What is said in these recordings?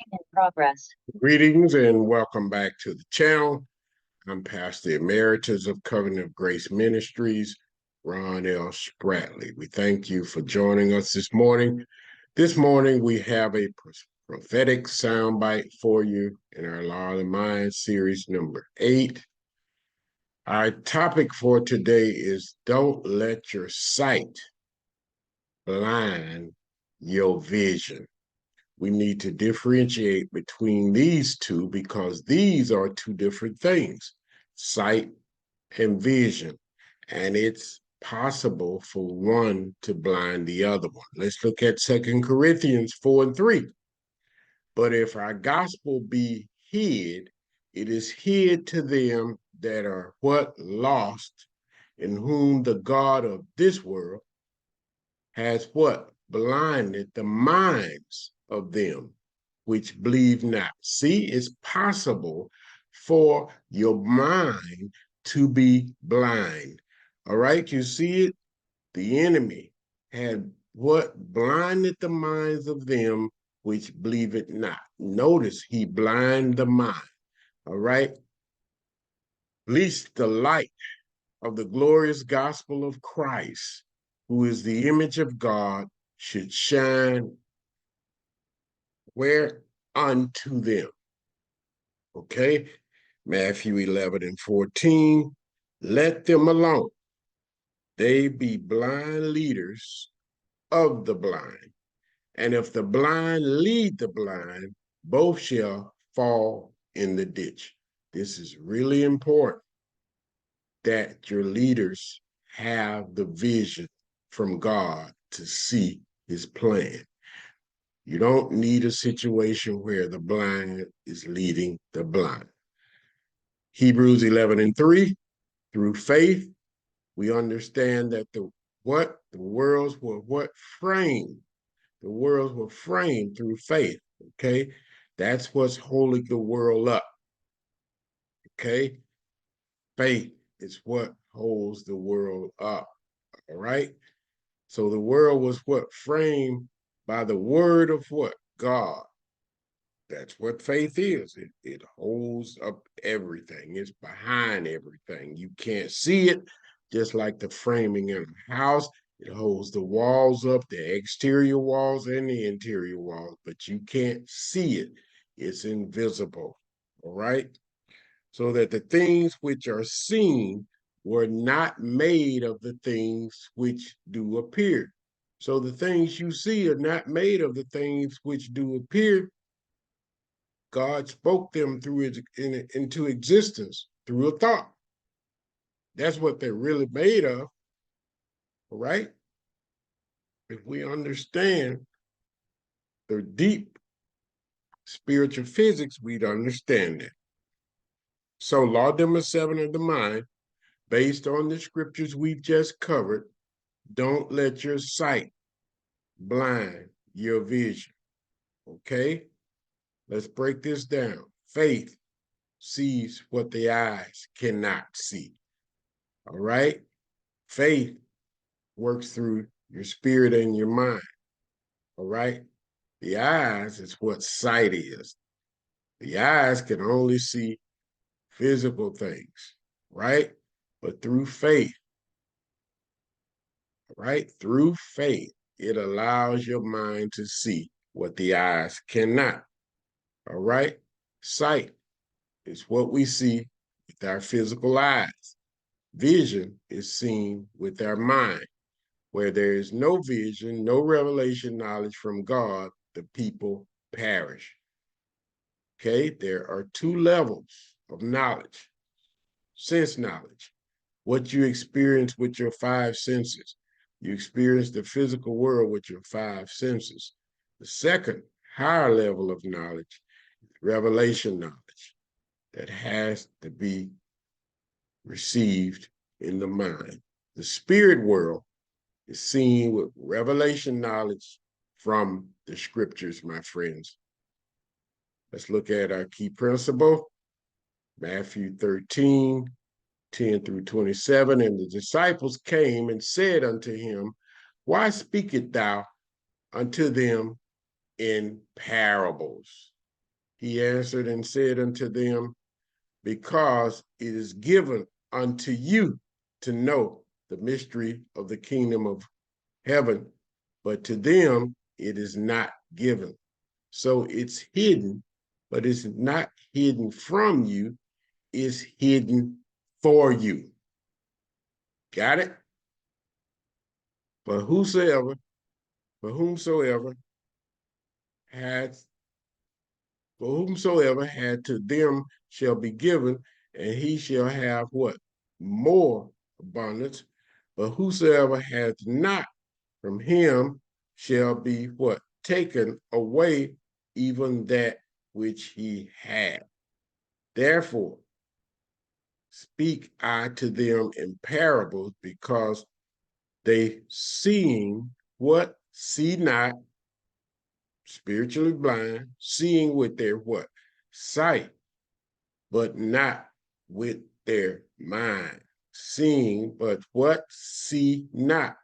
In progress. Greetings and welcome back to the channel. I'm Pastor Emeritus of Covenant of Grace Ministries, Ron L. Spratley. We thank you for joining us this morning. This morning we have a prophetic soundbite for you in our Law of the Mind series number 8. Our topic for today is don't let your sight blind your vision. We need to differentiate between these two because these are two different things, sight and vision. And it's possible for one to blind the other one. Let's look at 2 Corinthians 4:3. But if our gospel be hid, it is hid to them that are what? Lost, in whom the God of this world has what? Blinded the minds of them which believe not. See, it's possible for your mind to be blind. All right, you see it? The enemy had what? Blinded the minds of them which believe it not. Notice he blind the mind. All right, least the light of the glorious gospel of Christ, who is the image of God, should shine where? Unto them. Okay, Matthew 11:14, let them alone. They be blind leaders of the blind. And if the blind lead the blind, both shall fall in the ditch. This is really important that your leaders have the vision from God to see his plan. You don't need a situation where the blind is leading the blind. Hebrews 11:3, through faith, we understand that the worlds were framed. The worlds were framed through faith. Okay, that's what's holding the world up. Okay, faith is what holds the world up. All right. So the world was what? Framed by the word of what? God. That's what faith is. It holds up everything. It's behind everything. You can't see it, just like the framing in a house. It holds the walls up, the exterior walls and the interior walls, but you can't see it. It's invisible. All right. So that the things which are seen were not made of the things which do appear. So the things you see are not made of the things which do appear. God spoke them into existence through a thought. That's what they're really made of, right? If we understand the deep spiritual physics, we'd understand it. So, law number 7 of the mind, based on the scriptures we've just covered, don't let your sight blind your vision. Okay? Let's break this down. Faith sees what the eyes cannot see. All right? Faith works through your spirit and your mind. All right? The eyes is what sight is. The eyes can only see physical things, right? But through faith, right? Through faith, it allows your mind to see what the eyes cannot. All right? Sight is what we see with our physical eyes. Vision is seen with our mind. Where there is no vision, no revelation knowledge from God, the people perish. Okay, there are two levels of knowledge. Sense knowledge, what you experience with your 5 senses. You experience the physical world with your 5 senses. The second higher level of knowledge, revelation knowledge, that has to be received in the mind. The spirit world is seen with revelation knowledge from the scriptures, my friends. Let's look at our key principle, Matthew 13:10 through 27. And the disciples came and said unto him, why speakest thou unto them in parables? He answered and said unto them, because it is given unto you to know the mystery of the kingdom of heaven, but to them it is not given. So it's hidden, but it's not hidden from you, it's hidden for you. Got it? For whosoever, for whomsoever has, for whomsoever had, to them shall be given, and he shall have what? More abundance. But whosoever hath not, from him shall be what? Taken away even that which he had. Therefore, speak I to them in parables, because they seeing what? See not, spiritually blind, seeing with their what? Sight, but not with their mind. Seeing, but what? See not.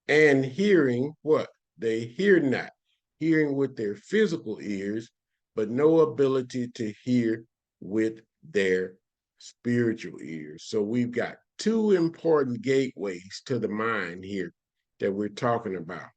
And hearing what? They hear not. Hearing with their physical ears, but no ability to hear with their spiritual ears. So we've got two important gateways to the mind here that we're talking about.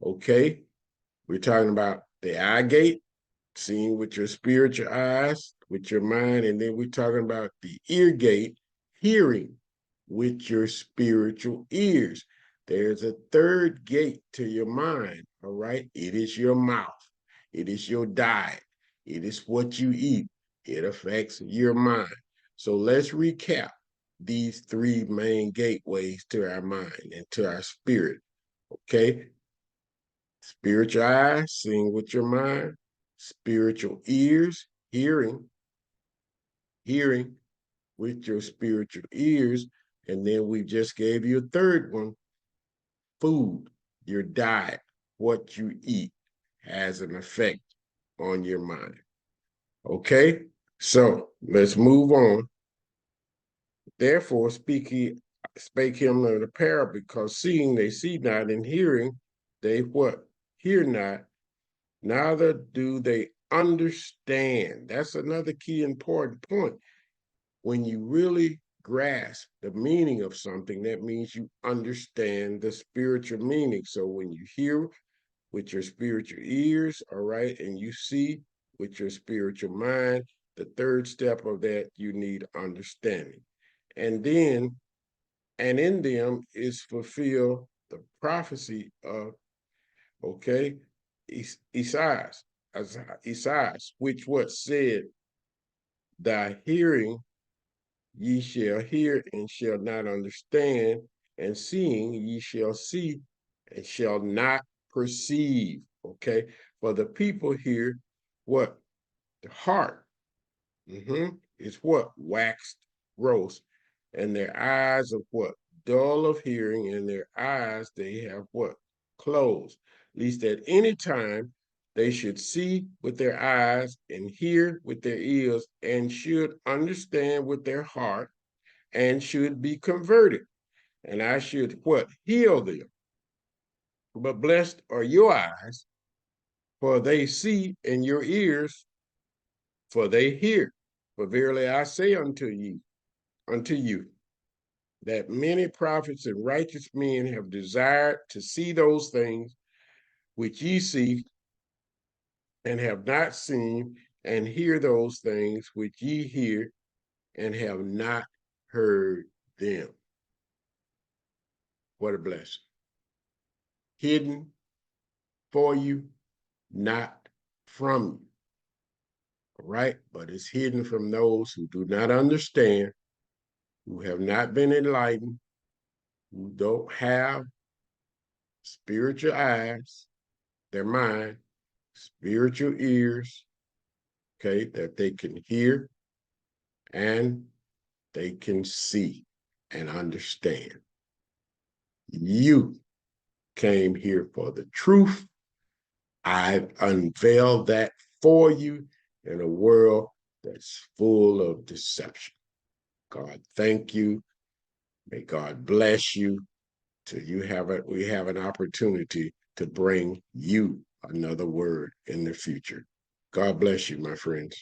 Okay? We're talking about the eye gate, seeing with your spiritual eyes, with your mind, and then we're talking about the ear gate, hearing with your spiritual ears. There's a third gate to your mind, all right? It is your mouth. It is your diet. It is what you eat. It affects your mind. So let's recap these three main gateways to our mind and to our spirit, okay? Spiritual eyes, seeing with your mind. Spiritual ears, hearing with your spiritual ears. And then we just gave you a third one, food, your diet, what you eat has an effect on your mind. Okay, so let's move on. Therefore, spake him in a parable, because seeing they see not, and hearing they what? Hear not, neither do they understand. That's another key important point. When you really grasp the meaning of something, that means you understand the spiritual meaning. So when you hear with your spiritual ears, all right, and you see with your spiritual mind, the third step of that, you need understanding. And then, and in them is fulfill the prophecy of, okay, Isaiah, which what said, thy hearing ye shall hear and shall not understand, and seeing ye shall see and shall not perceive. Okay, for the people here, what? The heart is what? Waxed gross, and their eyes of what? Dull of hearing, and their eyes they have what? Closed. At least at any time they should see with their eyes and hear with their ears, and should understand with their heart, and should be converted. And I should what? Heal them. But blessed are your eyes, for they see, and your ears, for they hear. For verily I say unto you, that many prophets and righteous men have desired to see those things which ye see, and have not seen, and hear those things which ye hear, and have not heard them. What a blessing. Hidden for you, not from you. All right? But it's hidden from those who do not understand, who have not been enlightened, who don't have spiritual eyes, their mind, spiritual ears, okay, that they can hear and they can see and understand. You came here for the truth. I've unveiled that for you in a world that's full of deception. God, thank you. May God bless you till we have an opportunity to bring you another word in the future. God bless you, my friends.